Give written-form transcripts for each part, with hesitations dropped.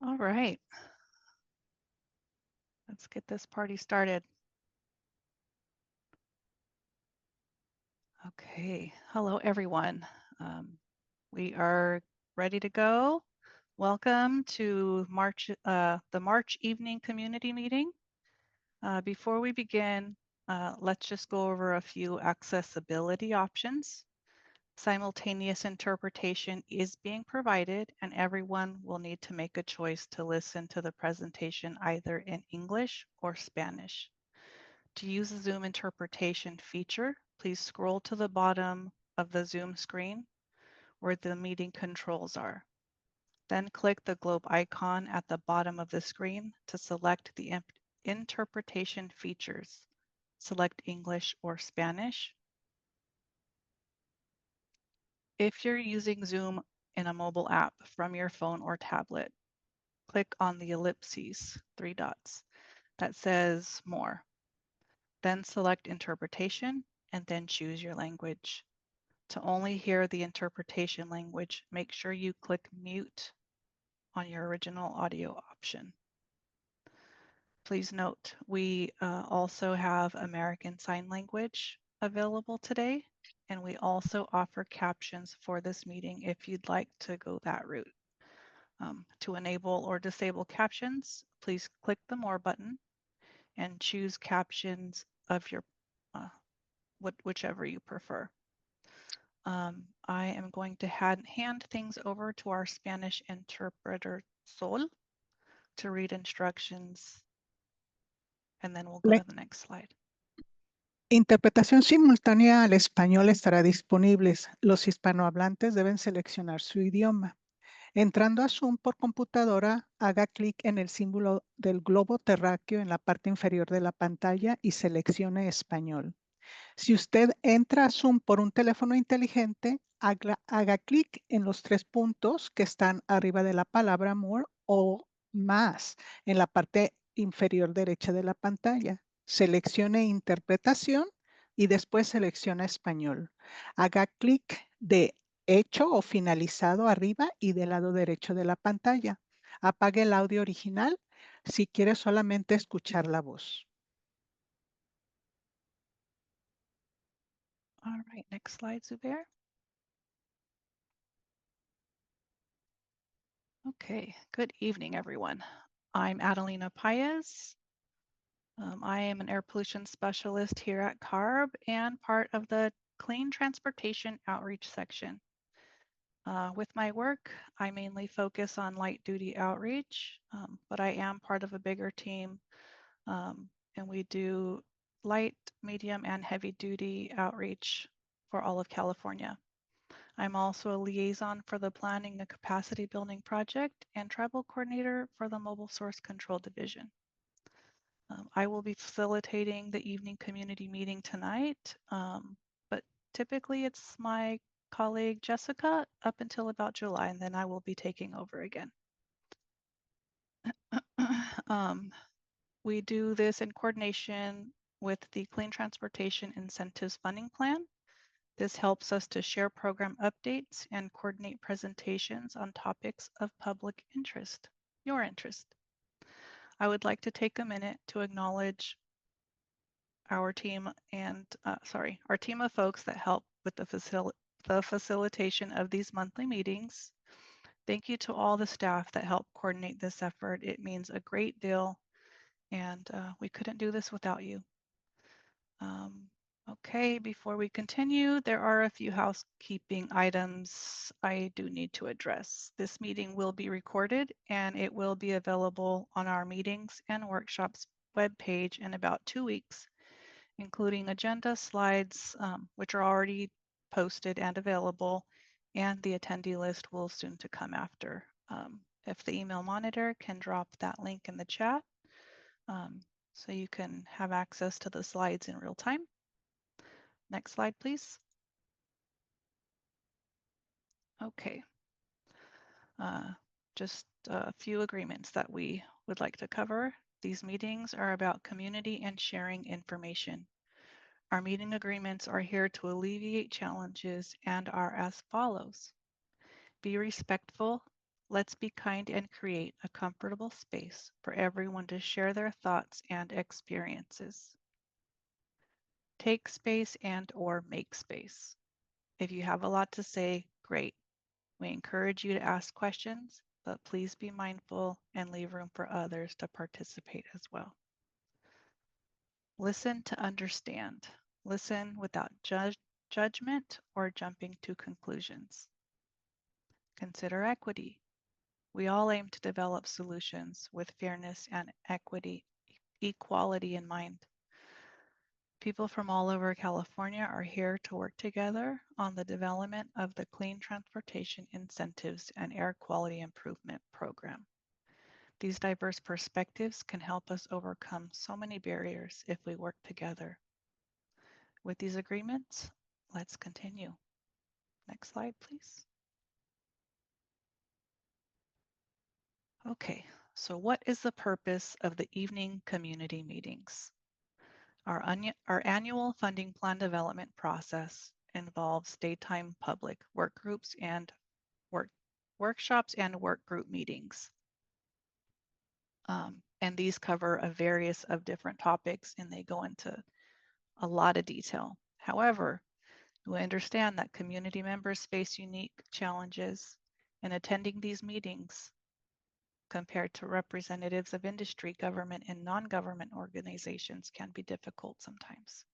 All right, let's get this party started. Okay, hello everyone. We are ready to go. Welcome to the March evening community meeting. Before we begin, let's just go over a few accessibility options. Simultaneous interpretation is being provided, and everyone will need to make a choice to listen to the presentation either in English or Spanish. To use the Zoom interpretation feature, please scroll to the bottom of the Zoom screen where the meeting controls are. Then click the globe icon at the bottom of the screen to select the interpretation features. Select English or Spanish. If you're using Zoom in a mobile app from your phone or tablet, click on the ellipses, 3 dots, that says More. Then select Interpretation and then choose your language. To only hear the interpretation language, make sure you click Mute on your original audio option. Please note, we also have American Sign Language available today, and we also offer captions for this meeting if you'd like to go that route. To enable or disable captions, please click the More button and choose captions of your whichever you prefer. I am going to hand things over to our Spanish interpreter, Sol, to read instructions, and then we'll go La to the next slide. interpretación simultánea al español estará disponible. Los hispanohablantes deben seleccionar su idioma. Entrando a Zoom por computadora, haga clic en el símbolo del globo terráqueo en la parte inferior de la pantalla y seleccione español. Si usted entra a Zoom por un teléfono inteligente, haga clic en los 3 puntos que están arriba de la palabra More o Más en la parte inferior derecha de la pantalla. Seleccione Interpretación y después selecciona Español. Haga clic de Hecho o Finalizado arriba y del lado derecho de la pantalla. Apague el audio original si quiere solamente escuchar la voz. All right, next slide, Zubair. Okay, good evening, everyone. I'm Adelina Paez. I am an air pollution specialist here at CARB and part of the Clean Transportation Outreach section. With my work, I mainly focus on light duty outreach, but I am part of a bigger team, and we do light, medium, and heavy duty outreach for all of California. I'm also a liaison for the Planning and Capacity Building Project and Tribal Coordinator for the Mobile Source Control Division. I will be facilitating the evening community meeting tonight, but typically it's my colleague Jessica up until about July, and then I will be taking over again. We do this in coordination with the Clean Transportation Incentives Funding Plan. This helps us to share program updates and coordinate presentations on topics of public interest, your interest. I would like to take a minute to acknowledge our team and, our team of folks that help with the facilitation of these monthly meetings. Thank you to all the staff that help coordinate this effort. It means a great deal, and we couldn't do this without you. Okay, before we continue, there are a few housekeeping items I do need to address. This meeting will be recorded and it will be available on our meetings and workshops webpage in about 2 weeks, including agenda slides, which are already posted and available, and the attendee list will soon to come after. If the email monitor can drop that link in the chat, so you can have access to the slides in real time. Next slide, please. Okay. Just a few agreements that we would like to cover. These meetings are about community and sharing information. Our meeting agreements are here to alleviate challenges and are as follows. Be respectful Let's be kind and create a comfortable space for everyone to share their thoughts and experiences. Take space and/or make space. If you have a lot to say, great. We encourage you to ask questions, but please be mindful and leave room for others to participate as well. Listen to understand. Listen without judgment or jumping to conclusions. Consider equity. We all aim to develop solutions with fairness and equality in mind. People from all over California are here to work together on the development of the Clean Transportation Incentives and Air Quality Improvement Program. These diverse perspectives can help us overcome so many barriers if we work together. With these agreements, let's continue. Next slide, please. Okay, so what is the purpose of the evening community meetings? Our annual funding plan development process involves daytime public work groups and workshops and work group meetings. And these cover a various of different topics and they go into a lot of detail. However, we understand that community members face unique challenges in attending these meetings compared to representatives of industry, government, and non-government organizations can be difficult sometimes.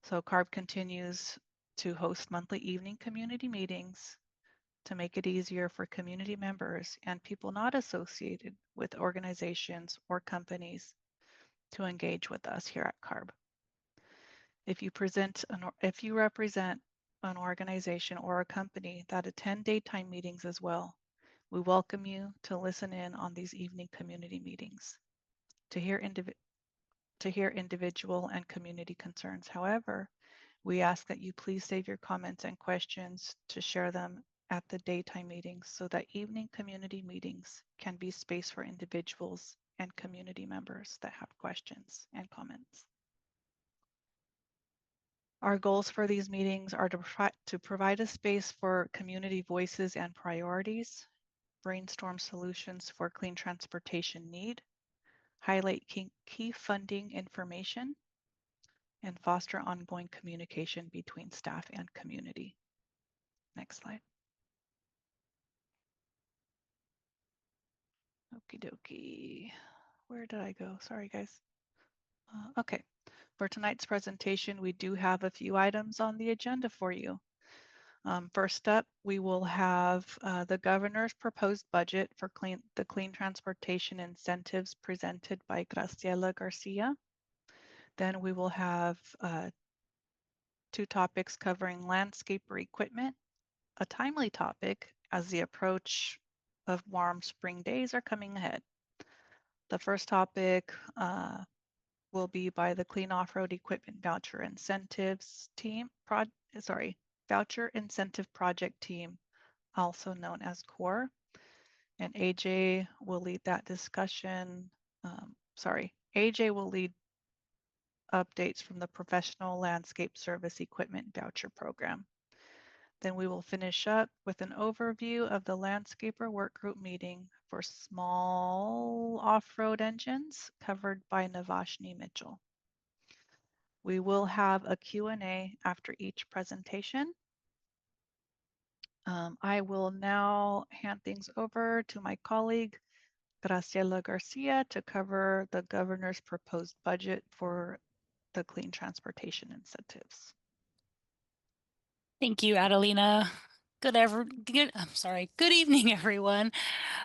So CARB continues to host monthly evening community meetings to make it easier for community members and people not associated with organizations or companies to engage with us here at CARB. If you represent an organization or a company that attend daytime meetings as well, we welcome you to listen in on these evening community meetings to hear individual and community concerns. However, we ask that you please save your comments and questions to share them at the daytime meetings so that evening community meetings can be space for individuals and community members that have questions and comments. Our goals for these meetings are to provide a space for community voices and priorities, brainstorm solutions for clean transportation need, highlight key funding information, and foster ongoing communication between staff and community. Next slide. Okie dokie. Where did I go? Sorry, guys. Okay, for tonight's presentation, we do have a few items on the agenda for you. First up, we will have the governor's proposed budget for the clean transportation incentives presented by Graciela Garcia. Then we will have two topics covering landscaper equipment, a timely topic as the approach of warm spring days are coming ahead. The first topic will be by the Clean Off-Road Equipment Voucher Incentives Team, Voucher Incentive Project Team, also known as CORE. And AJ will lead that discussion. AJ will lead updates from the Professional Landscape Service Equipment Voucher Program. Then we will finish up with an overview of the Landscaper Workgroup meeting for small off-road engines covered by Navashni Mitchell. We will have a Q&A after each presentation. I will now hand things over to my colleague, Graciela Garcia, to cover the governor's proposed budget for the clean transportation incentives. Thank you, Adelina. Good evening, everyone.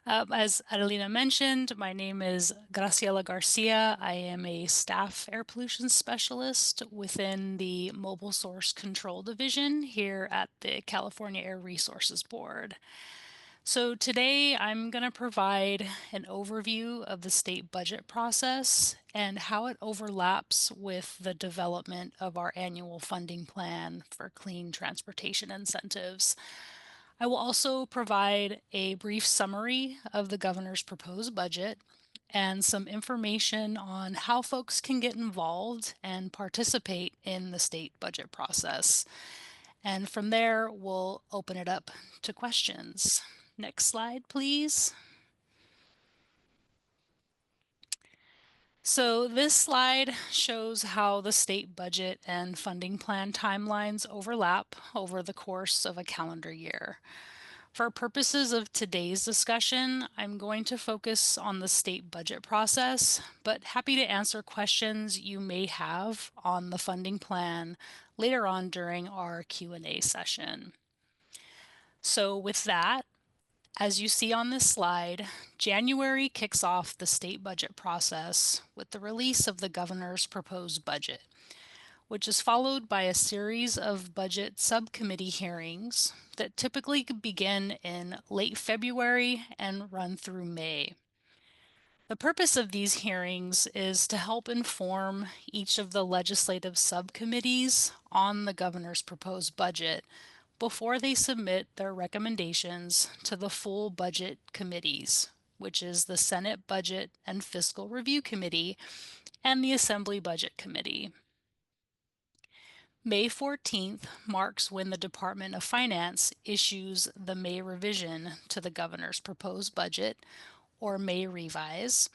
As Adelina mentioned, my name is Graciela Garcia. I am a staff air pollution specialist within the Mobile Source Control Division here at the California Air Resources Board. So today I'm going to provide an overview of the state budget process and how it overlaps with the development of our annual funding plan for clean transportation incentives. I will also provide a brief summary of the governor's proposed budget and some information on how folks can get involved and participate in the state budget process. And from there, we'll open it up to questions. Next slide, please. So this slide shows how the state budget and funding plan timelines overlap over the course of a calendar year. For purposes of today's discussion, I'm going to focus on the state budget process, but happy to answer questions you may have on the funding plan later on during our Q&A session. So with that, as you see on this slide, January kicks off the state budget process with the release of the governor's proposed budget, which is followed by a series of budget subcommittee hearings that typically begin in late February and run through May. The purpose of these hearings is to help inform each of the legislative subcommittees on the governor's proposed budget before they submit their recommendations to the full budget committees, which is the Senate Budget and Fiscal Review Committee and the Assembly Budget Committee. May 14th marks when the Department of Finance issues the May revision to the governor's proposed budget, or May revise.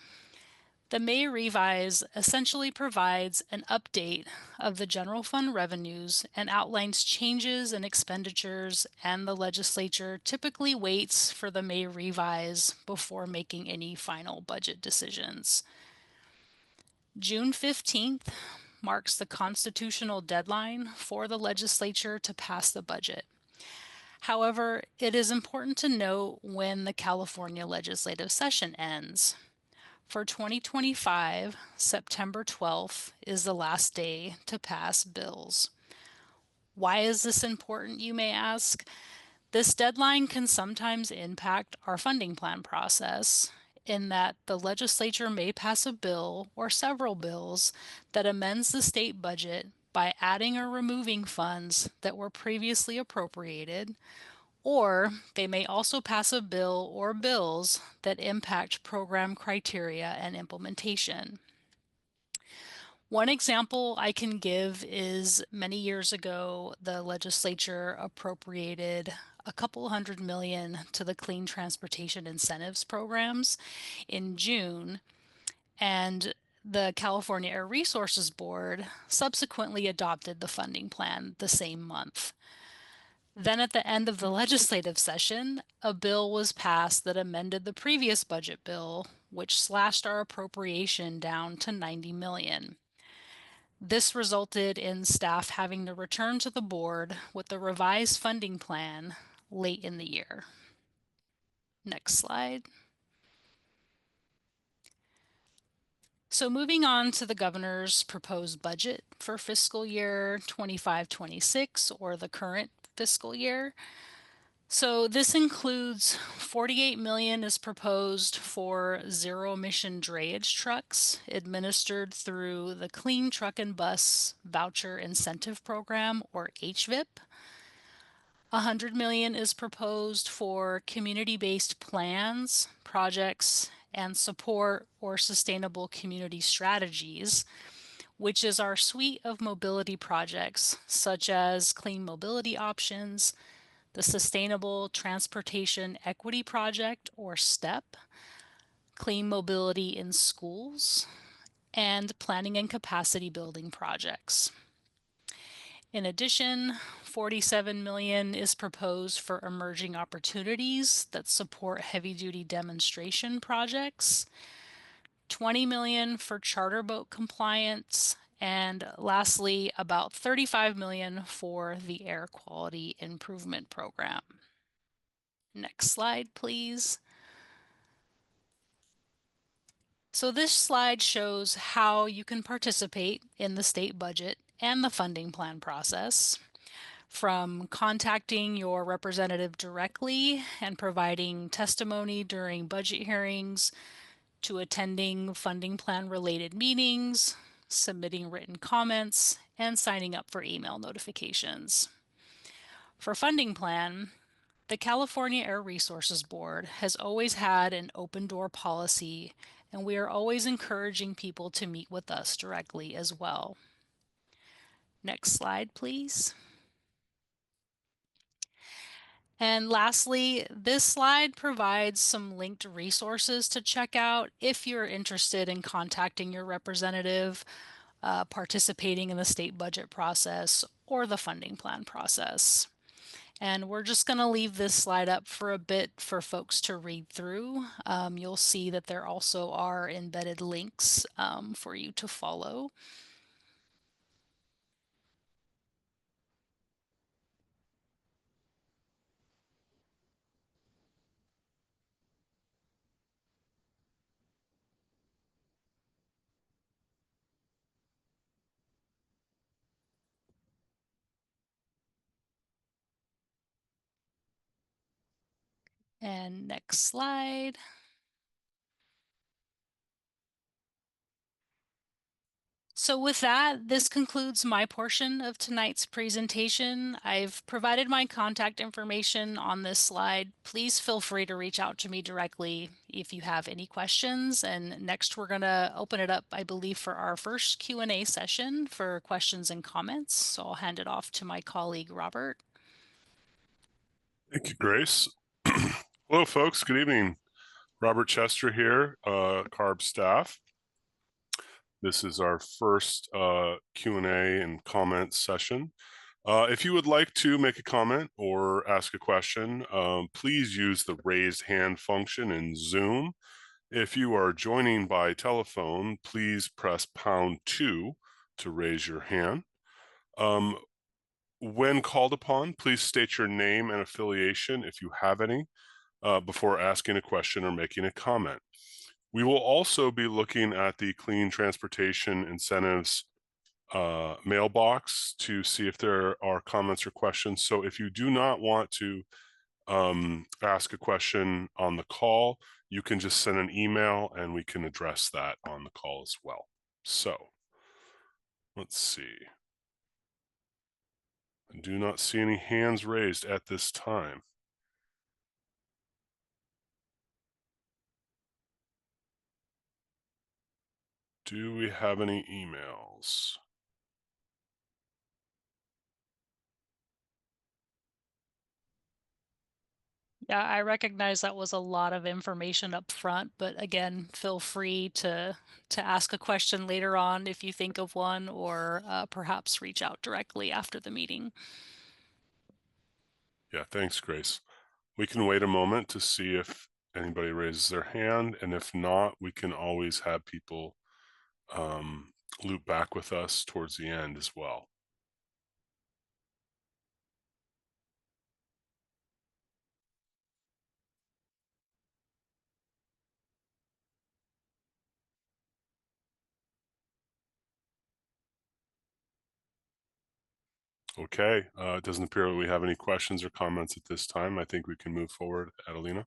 The May revise essentially provides an update of the general fund revenues and outlines changes in expenditures, and the legislature typically waits for the May revise before making any final budget decisions. June 15th marks the constitutional deadline for the legislature to pass the budget. However, it is important to note when the California legislative session ends. For 2025, September 12th is the last day to pass bills. Why is this important, you may ask? This deadline can sometimes impact our funding plan process, in that the legislature may pass a bill or several bills that amends the state budget by adding or removing funds that were previously appropriated, or they may also pass a bill or bills that impact program criteria and implementation. One example I can give is many years ago, the legislature appropriated a couple $100 million to the Clean Transportation Incentives programs in June, and the California Air Resources Board subsequently adopted the funding plan the same month. Then at the end of the legislative session, a bill was passed that amended the previous budget bill, which slashed our appropriation down to $90 million. This resulted in staff having to return to the board with the revised funding plan late in the year. Next slide. So moving on to the governor's proposed budget for fiscal year 25-26, or the current fiscal year. So this includes $48 million is proposed for zero-emission drayage trucks administered through the Clean Truck and Bus Voucher Incentive Program, or HVIP. $100 million is proposed for community-based plans, projects, and support or sustainable community strategies, which is our suite of mobility projects such as clean mobility options, the Sustainable Transportation Equity Project, or STEP, Clean Mobility in Schools, and Planning and Capacity Building projects. In addition, $47 million is proposed for emerging opportunities that support heavy-duty demonstration projects, $20 million for charter boat compliance, and lastly, about $35 million for the Air Quality Improvement Program. Next slide, please. So this slide shows how you can participate in the state budget and the funding plan process, from contacting your representative directly and providing testimony during budget hearings, to attending funding plan related meetings, submitting written comments, and signing up for email notifications. For funding plan, the California Air Resources Board has always had an open door policy, and we are always encouraging people to meet with us directly as well. Next slide, please. And lastly, this slide provides some linked resources to check out if you're interested in contacting your representative, participating in the state budget process, or the funding plan process. And we're just going to leave this slide up for a bit for folks to read through. You'll see that there also are embedded links for you to follow. And next slide. So with that, this concludes my portion of tonight's presentation. I've provided my contact information on this slide. Please feel free to reach out to me directly if you have any questions. And next we're going to open it up, I believe, for our first Q&A session for questions and comments. So I'll hand it off to my colleague, Robert. Thank you, Grace. Hello, folks. Good evening. Robert Chester here, CARB staff. This is our first Q&A and comment session. If you would like to make a comment or ask a question, please use the raised hand function in Zoom. If you are joining by telephone, please press #2 to raise your hand. When called upon, please state your name and affiliation if you have any before asking a question or making a comment. We will also be looking at the Clean Transportation Incentives mailbox to see if there are comments or questions. So if you do not want to ask a question on the call, you can just send an email and we can address that on the call as well. So let's see. I do not see any hands raised at this time. Do we have any emails? Yeah, I recognize that was a lot of information up front, but again, feel free to ask a question later on if you think of one, or perhaps reach out directly after the meeting. Yeah, thanks, Grace. We can wait a moment to see if anybody raises their hand, and if not, we can always have people loop back with us towards the end as well. Okay, it doesn't appear that we have any questions or comments at this time. I think we can move forward, Adelina.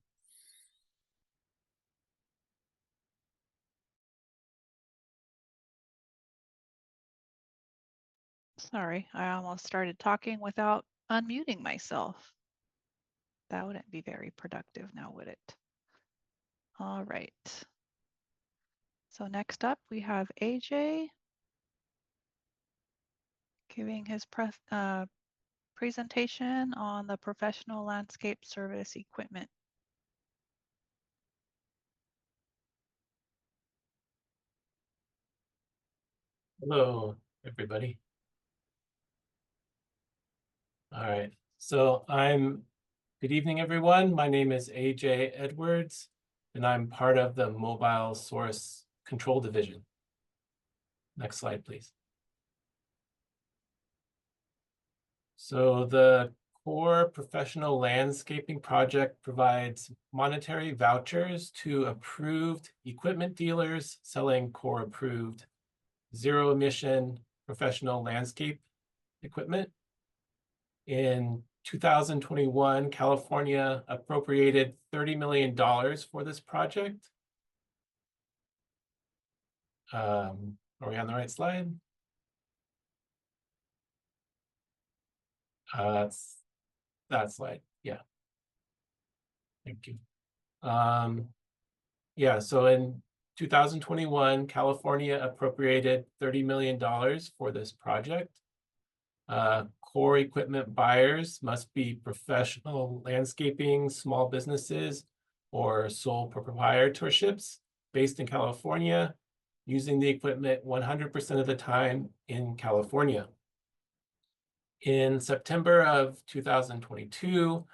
Sorry, I almost started talking without unmuting myself. That wouldn't be very productive now, would it? All right. So next up, we have AJ giving his presentation on the professional landscape service equipment. Hello, everybody. All right, so good evening, everyone. My name is AJ Edwards, and I'm part of the Mobile Source Control Division. Next slide, please. So the core professional landscaping project provides monetary vouchers to approved equipment dealers selling core approved zero-emission professional landscape equipment. In 2021, California appropriated $30 million for this project. Are we on the right slide? That slide, yeah. Thank you. Yeah, so in 2021, California appropriated $30 million for this project. core equipment buyers must be professional landscaping, small businesses, or sole proprietorships based in California, using the equipment 100% of the time in California. In September of 2022,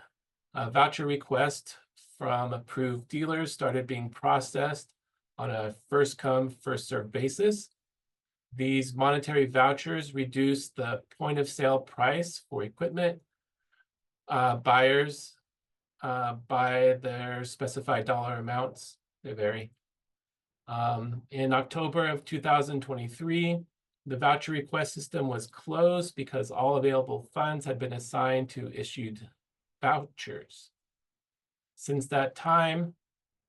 a voucher request from approved dealers started being processed on a first-come, first-served basis. These monetary vouchers reduce the point-of-sale price for equipment. Buyers by their specified dollar amounts. They vary. In October of 2023, the voucher request system was closed because all available funds had been assigned to issued vouchers. Since that time,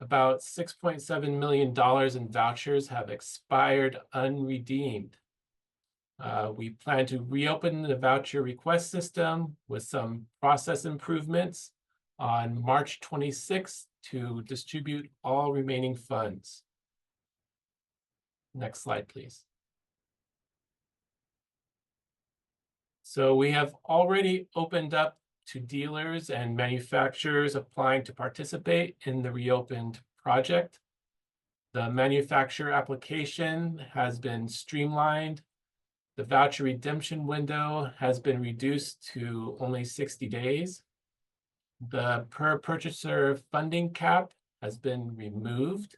about $6.7 million in vouchers have expired unredeemed. We plan to reopen the voucher request system with some process improvements on March 26th to distribute all remaining funds. Next slide, please. So we have already opened up to dealers and manufacturers applying to participate in the reopened project. The manufacturer application has been streamlined. The voucher redemption window has been reduced to only 60 days. The per purchaser funding cap has been removed,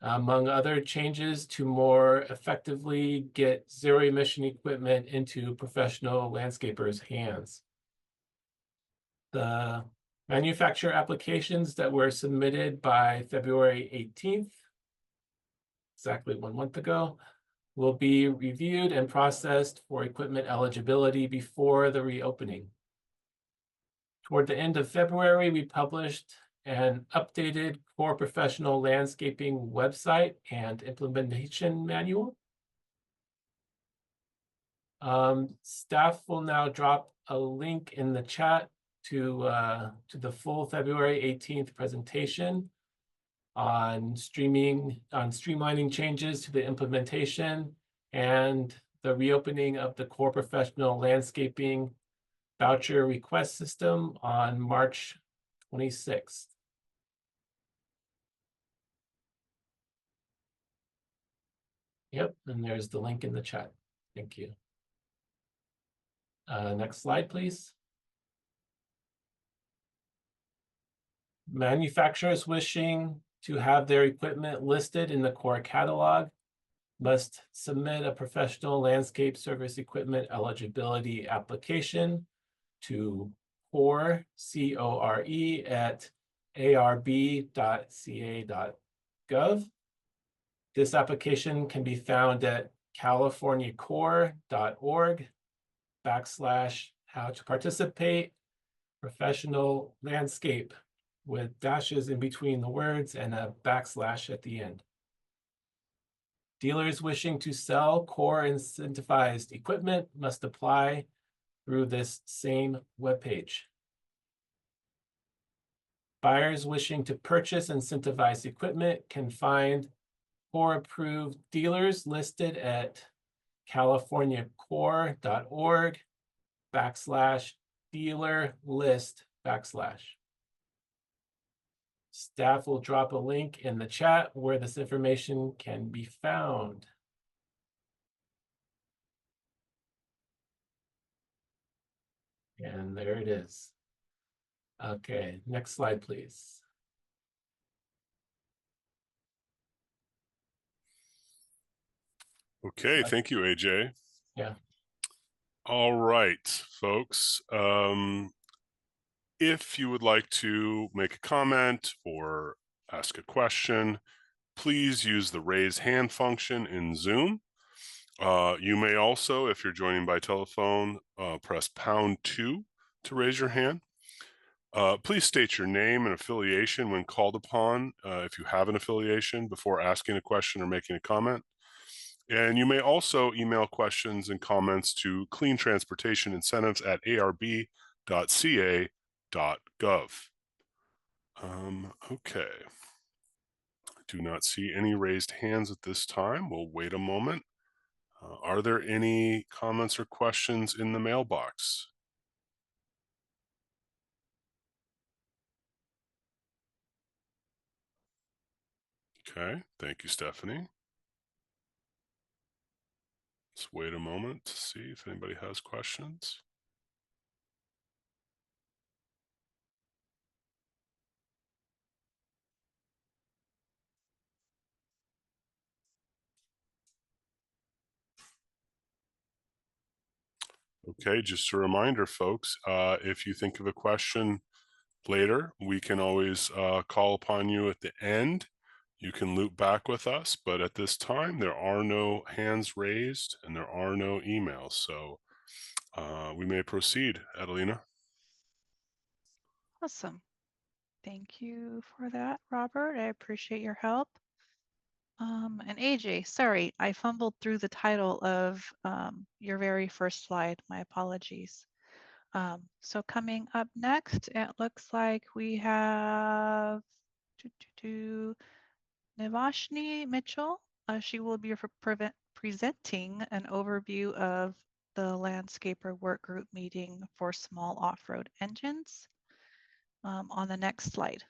among other changes to more effectively get zero-emission equipment into professional landscapers' hands. The manufacturer applications that were submitted by February 18th, exactly 1 month ago, will be reviewed and processed for equipment eligibility before the reopening. Toward the end of February, we published an updated core professional landscaping website and implementation manual. Staff will now drop a link in the chat to the full February 18th presentation on streamlining changes to the implementation and the reopening of the core professional landscaping voucher request system on March 26th. Yep, and there's the link in the chat. Thank you. Next slide, please. Manufacturers wishing to have their equipment listed in the core catalog must submit a professional landscape service equipment eligibility application to CORE, C-O-R-E, at arb.ca.gov. This application can be found at californiacore.org/how to participate professional landscape, with dashes in between the words and a backslash at the end. Dealers wishing to sell core incentivized equipment must apply through this same webpage. Buyers wishing to purchase incentivized equipment can find core approved dealers listed at californiacore.org/dealer-list/. Staff will drop a link in the chat where this information can be found. And there it is. Okay, next slide, please. Okay, thank you, AJ. Yeah. All right, folks. If you would like to make a comment or ask a question, please use the raise hand function in Zoom. You may also, if you're joining by telephone, press #2 to raise your hand. Please state your name and affiliation when called upon, if you have an affiliation, before asking a question or making a comment. And you may also email questions and comments to cleantransportationincentives@arb.ca.gov. Okay. I do not see any raised hands at this time. We'll wait a moment Are there any comments or questions in the mailbox? Okay, thank you, Stephanie. Let's wait a moment to see if anybody has questions. Okay, just a reminder, folks, if you think of a question later, we can always call upon you at the end. You can loop back with us, but at this time, there are no hands raised and there are no emails. So we may proceed, Adelina. Awesome. Thank you for that, Robert. I appreciate your help. And AJ, sorry, I fumbled through the title of your very first slide. My apologies. So coming up next, it looks like we have Nivashni Mitchell. She will be presenting an overview of the Landscaper Workgroup meeting for small off-road engines on the next slide.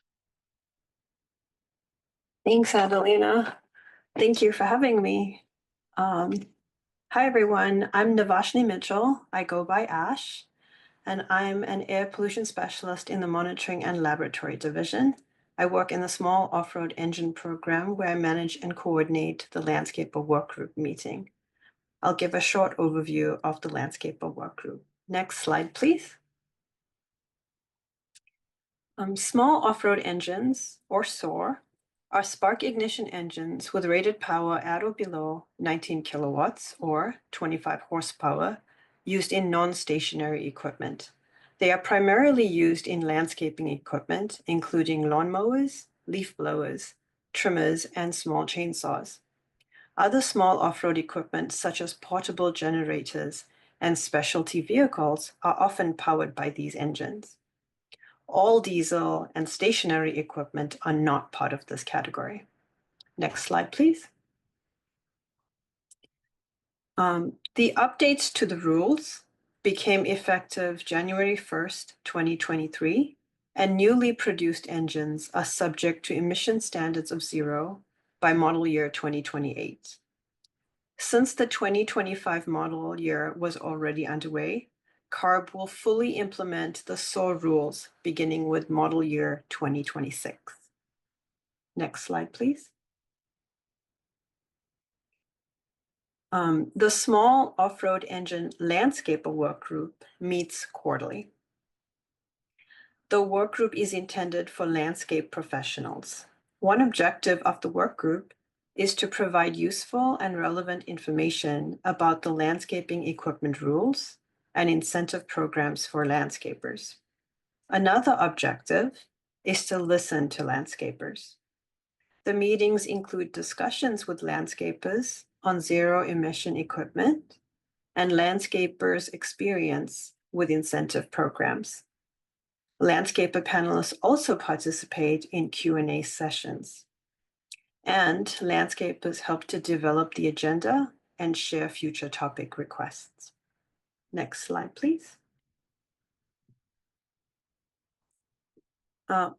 Thanks, Adelina. Thank you for having me. Hi, everyone. I'm Nivashni Mitchell. I go by Ash, and I'm an air pollution specialist in the Monitoring and Laboratory Division. I work in the Small Off-Road Engine Program where I manage and coordinate the Landscaper Workgroup meeting. I'll give a short overview of the Landscaper Workgroup. Next slide, please. Small off-road engines, or SOAR, are spark ignition engines with rated power at or below 19 kilowatts or 25 horsepower used in non-stationary equipment. They are primarily used in landscaping equipment, including lawnmowers, leaf blowers, trimmers, and small chainsaws. Other small off-road equipment, such as portable generators and specialty vehicles, are often powered by these engines. All diesel and stationary equipment are not part of this category. Next slide, please. The updates to the rules became effective January 1st, 2023, and newly produced engines are subject to emission standards of 0 by model year 2028. Since the 2025 model year was already underway, CARB will fully implement the SOAR rules beginning with model year 2026. Next slide, please. The Small Off-Road Engine Landscaper Workgroup meets quarterly. The workgroup is intended for landscape professionals. One objective of the workgroup is to provide useful and relevant information about the landscaping equipment rules and incentive programs for landscapers. Another objective is to listen to landscapers. The meetings include discussions with landscapers on zero-emission equipment and landscapers' experience with incentive programs. Landscaper panelists also participate in Q&A sessions. And landscapers help to develop the agenda and share future topic requests. Next slide, please.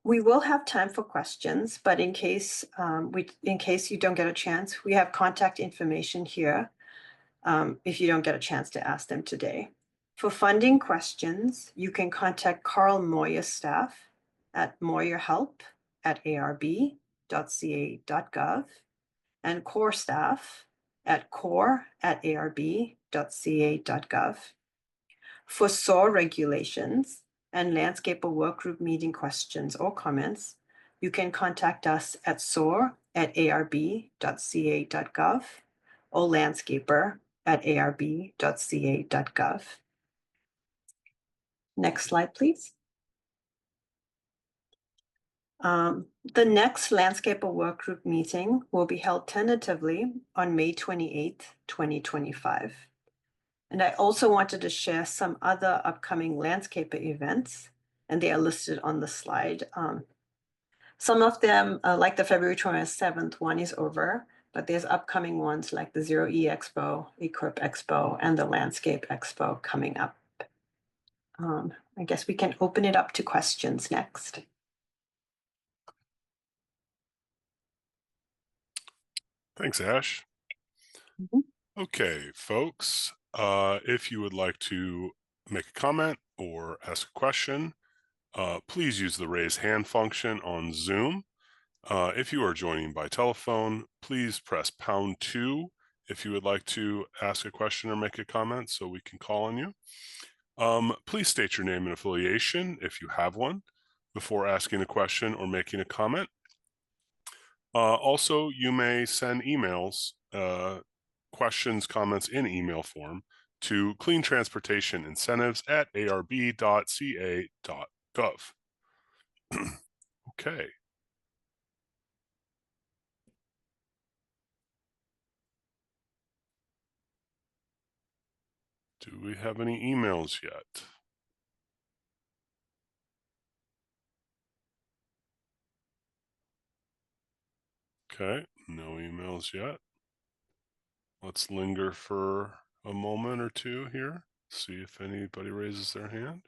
We will have time for questions, but in case you don't get a chance, we have contact information here if you don't get a chance to ask them today. For funding questions, you can contact Carl Moyer's staff at moyerhelp@arb.ca.gov and core staff at core@arb.ca.gov. For SOAR regulations and Landscaper Workgroup meeting questions or comments, you can contact us at soar@arb.ca.gov or landscaper@arb.ca.gov. Next slide, please. The next Landscaper Workgroup meeting will be held tentatively on May 28th, 2025. And I also wanted to share some other upcoming landscaper events, and they are listed on the slide. Some of them, like the February 27th one, is over, but there's upcoming ones like the Zero-E Expo, eCorp Expo, and the Landscape Expo coming up. I guess we can open it up to questions next. Thanks, Ash. Mhm. Okay, folks, if you would like to make a comment or ask a question, please use the raise hand function on Zoom. If you are joining by telephone, please press #2 if you would like to ask a question or make a comment so we can call on you. Please state your name and affiliation if you have one before asking a question or making a comment. Also, you may send emails, questions, comments in email form to cleantransportationincentives@arb.ca.gov. Okay. Do we have any emails yet? Okay, no emails yet. Let's linger for a moment or two here, see if anybody raises their hand.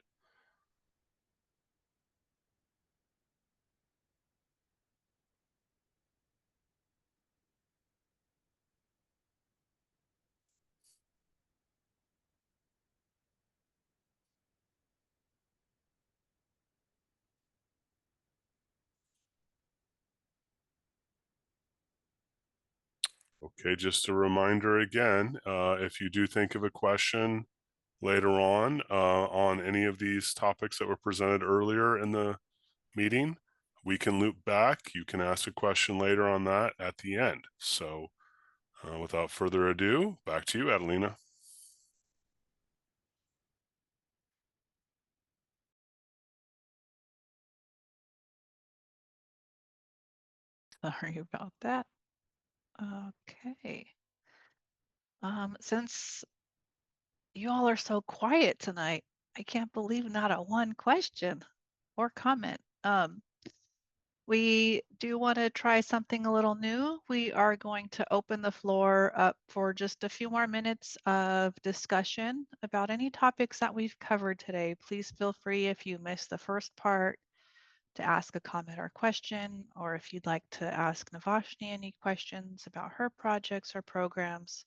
Okay, just a reminder again, if you do think of a question later on any of these topics that were presented earlier in the meeting, we can loop back. You can ask a question later on that at the end. So without further ado, back to you, Adelina. Sorry about that. Okay. Since you all are so quiet tonight, I can't believe not a one question or comment. We do want to try something a little new. We are going to open the floor up for just a few more minutes of discussion about any topics that we've covered today. Please feel free, if you missed the first part, to ask a comment or question, or if you'd like to ask Navashni any questions about her projects or programs.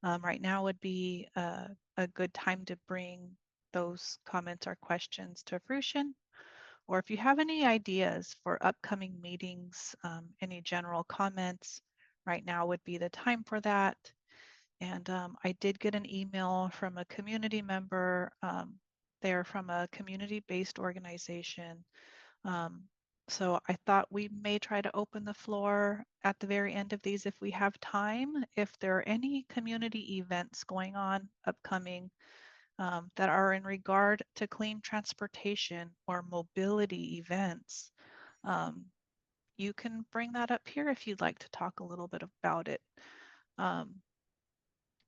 Right now would be a good time to bring those comments or questions to fruition. Or if you have any ideas for upcoming meetings, any general comments, right now would be the time for that. And I did get an email from a community member. They're from a community-based organization. So I thought we may try to open the floor at the very end of these if we have time. If there are any community events going on upcoming that are in regard to clean transportation or mobility events, you can bring that up here if you'd like to talk a little bit about it.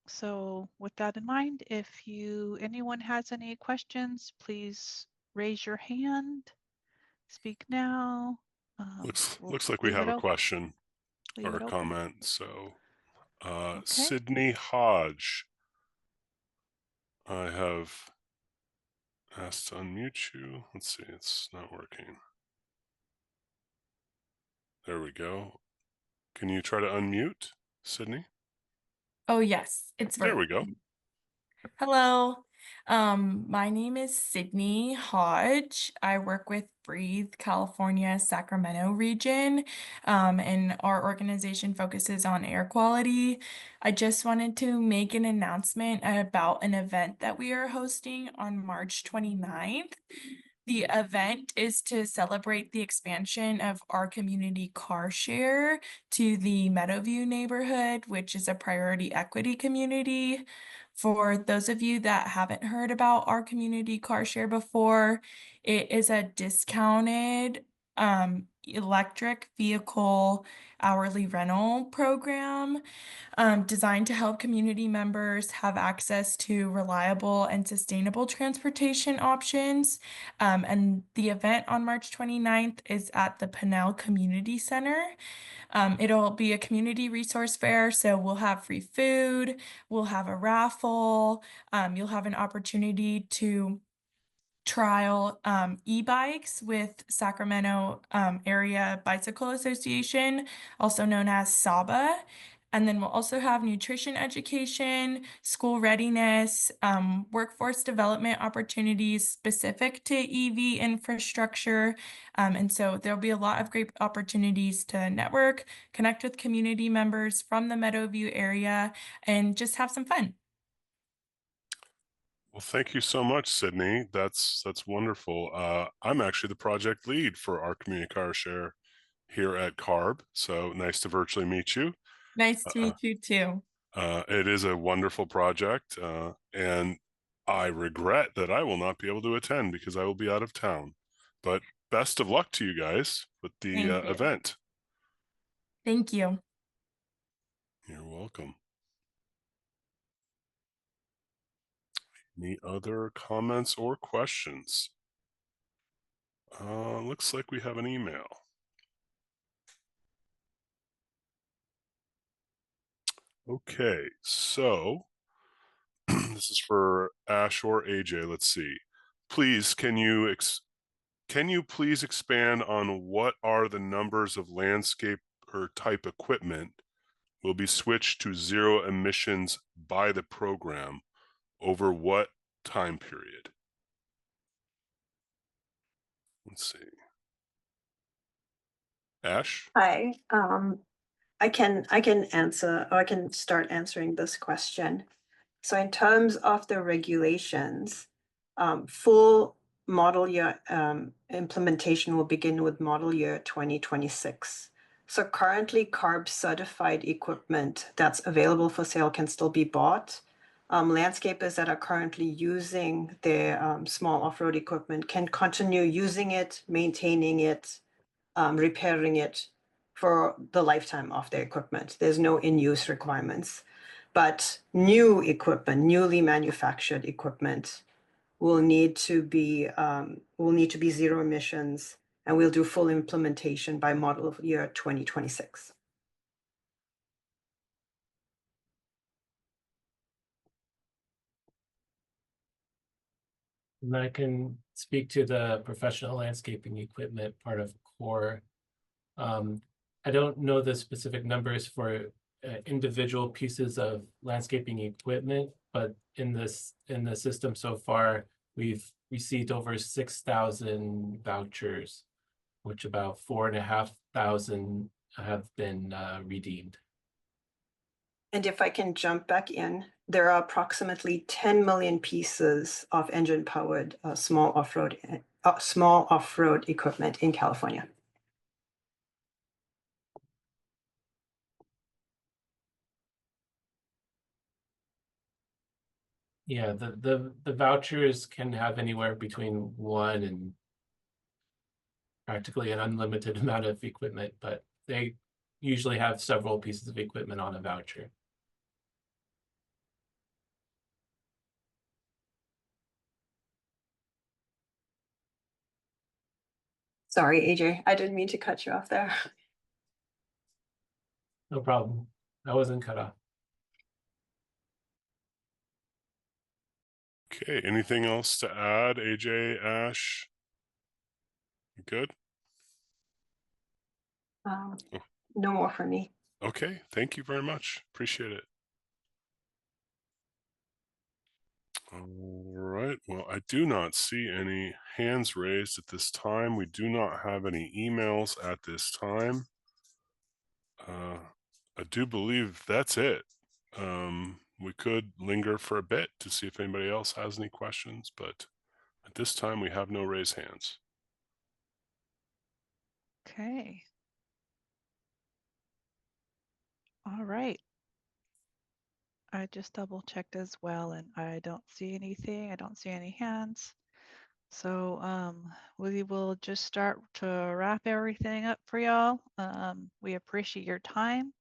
So with that in mind, if anyone has any questions, please raise your hand, speak now. Looks like we have a question or a comment. So Okay. Sydney Hodge, I have asked to unmute you. Let's see, it's not working. There we go. Can you try to unmute, Sydney? Oh, yes, it's There we working. go. Hello. My name is Sydney Hodge. I work with Breathe California, Sacramento region, and our organization focuses on air quality. I just wanted to make an announcement about an event that we are hosting on March 29th. The event is to celebrate the expansion of our community car share to the Meadowview neighborhood, which is a priority equity community. For those of you that haven't heard about our community car share before, it is a discounted electric vehicle hourly rental program designed to help community members have access to reliable and sustainable transportation options. And the event on March 29th is at the Pinnell Community Center. It'll be a community resource fair, so we'll have free food, we'll have a raffle, you'll have an opportunity to trial e-bikes with Sacramento Area Bicycle Association, also known as SABA. And then we'll also have nutrition education, school readiness, workforce development opportunities specific to EV infrastructure. And so there'll be a lot of great opportunities to network, connect with community members from the Meadowview area, and just have some fun. Well, thank you so much, Sydney. That's wonderful. I'm actually the project lead for our community car share here at CARB. So nice to virtually meet you. Nice to meet you too. It is a wonderful project, and I regret that I will not be able to attend because I will be out of town. But best of luck to you guys with the Thank you. event. Thank you. You're welcome. Any other comments or questions? Looks like we have an email. Okay, so this is for Ash or AJ. Let's see. Please, can you please expand on what are the numbers of landscape or type equipment will be switched to zero emissions by the program over what time period? Let's see. Ash? Hi, I can answer, or I can start answering this question. So in terms of the regulations, full model year implementation will begin with model year 2026. So currently CARB certified equipment that's available for sale can still be bought. Landscapers that are currently using their small off-road equipment can continue using it, maintaining it, repairing it for the lifetime of their equipment. There's no in-use requirements. But new equipment, newly manufactured equipment, will need to be zero emissions, and we'll do full implementation by model year 2026. And I can speak to the professional landscaping equipment part of CORE. I don't know the specific numbers for individual pieces of landscaping equipment, but in the system so far, we've received over 6,000 vouchers, which about 4,500 have been redeemed. And if I can jump back in, there are approximately 10 million pieces of engine-powered small off-road equipment in California. Yeah, the vouchers can have anywhere between 1 and practically an unlimited amount of equipment, but they usually have several pieces of equipment on a voucher. Sorry, AJ, I didn't mean to cut you off there. No problem. I wasn't cut off. Okay, anything else to add, AJ, Ash? You good? No more for me. Okay, thank you very much. Appreciate it. All right, well, I do not see any hands raised at this time. We do not have any emails at this time. I do believe that's it. We could linger for a bit to see if anybody else has any questions, but at this time we have no raised hands. Okay. All right. I just double checked as well, and I don't see anything. I don't see any hands. So we will just start to wrap everything up for y'all. We appreciate your time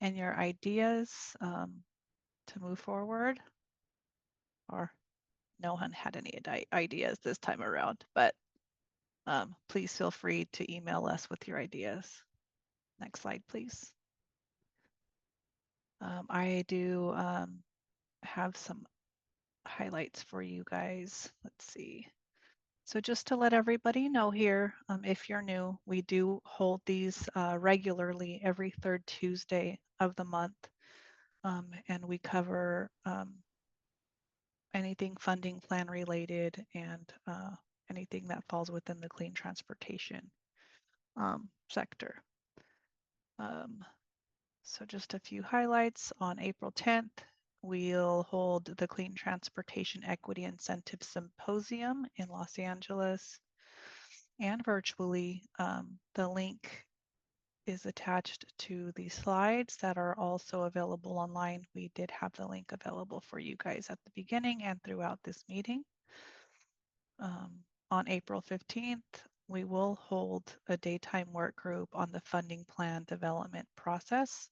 and your ideas to move forward. Or no one had any ideas this time around, but please feel free to email us with your ideas. Next slide, please. I do have some highlights for you guys. Let's see. So just to let everybody know here, if you're new, we do hold these regularly every third Tuesday of the month. And we cover anything funding plan related and anything that falls within the clean transportation sector. So just a few highlights. On April 10th, we'll hold the Clean Transportation Equity Incentive Symposium in Los Angeles and virtually. The link is attached to the slides that are also available online. We did have the link available for you guys at the beginning and throughout this meeting. On April 15th, we will hold a daytime work group on the funding plan development process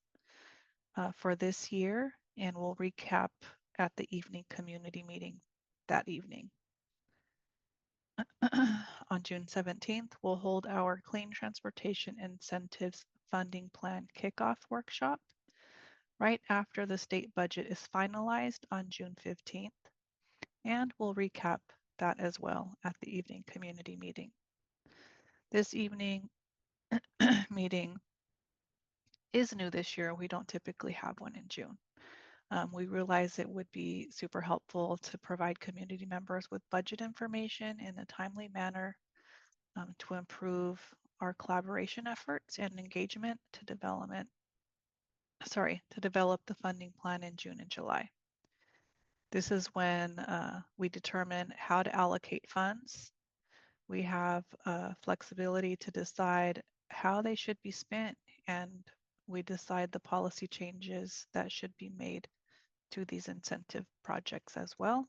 for this year, and we'll recap at the evening community meeting that evening. On June 17th, we'll hold our Clean Transportation Incentives Funding Plan Kickoff Workshop right after the state budget is finalized on June 15th, and we'll recap that as well at the evening community meeting. This evening meeting is new this year. We don't typically have one in June. We realize it would be super helpful to provide community members with budget information in a timely manner to improve our collaboration efforts and engagement to develop the funding plan in June and July. This is when we determine how to allocate funds. We have flexibility to decide how they should be spent, and we decide the policy changes that should be made to these incentive projects as well.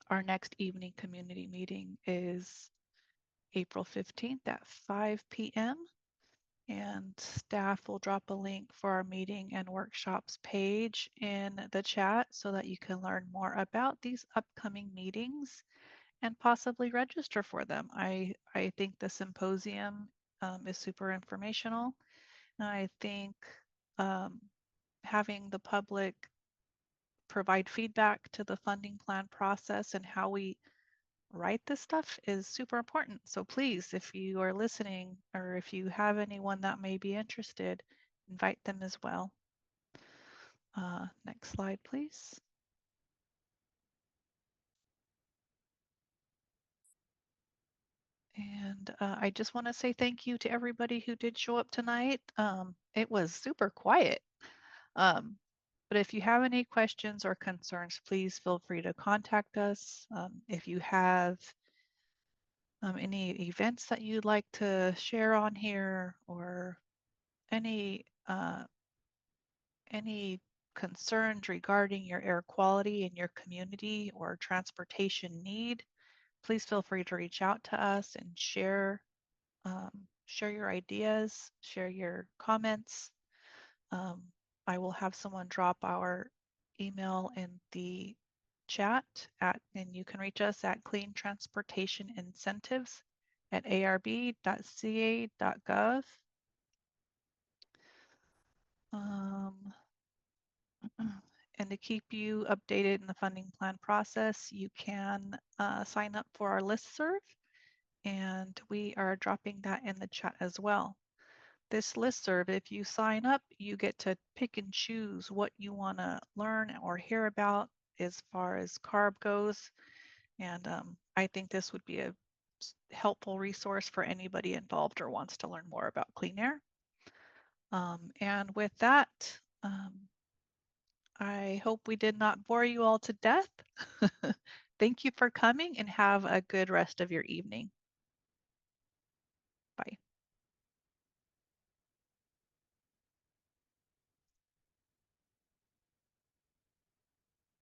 Our next evening community meeting is April 15th at 5 p.m. and staff will drop a link for our meeting and workshops page in the chat so that you can learn more about these upcoming meetings and possibly register for them. I think the symposium is super informational. And I think having the public provide feedback to the funding plan process and how we write this stuff is super important. So please, if you are listening or if you have anyone that may be interested, invite them as well. Next slide, please. And I just want to say thank you to everybody who did show up tonight. It was super quiet. But if you have any questions or concerns, please feel free to contact us. If you have any events that you'd like to share on here or any concerns regarding your air quality in your community or transportation need, please feel free to reach out to us and share your ideas, share your comments. I will have someone drop our email in the chat and you can reach us at cleantransportationincentives@arb.ca.gov. And to keep you updated in the funding plan process, you can sign up for our listserv, and we are dropping that in the chat as well. This listserv, if you sign up, you get to pick and choose what you want to learn or hear about as far as CARB goes. And I think this would be a helpful resource for anybody involved or wants to learn more about clean air. And with that, I hope we did not bore you all to death. Thank you for coming and have a good rest of your evening. Bye.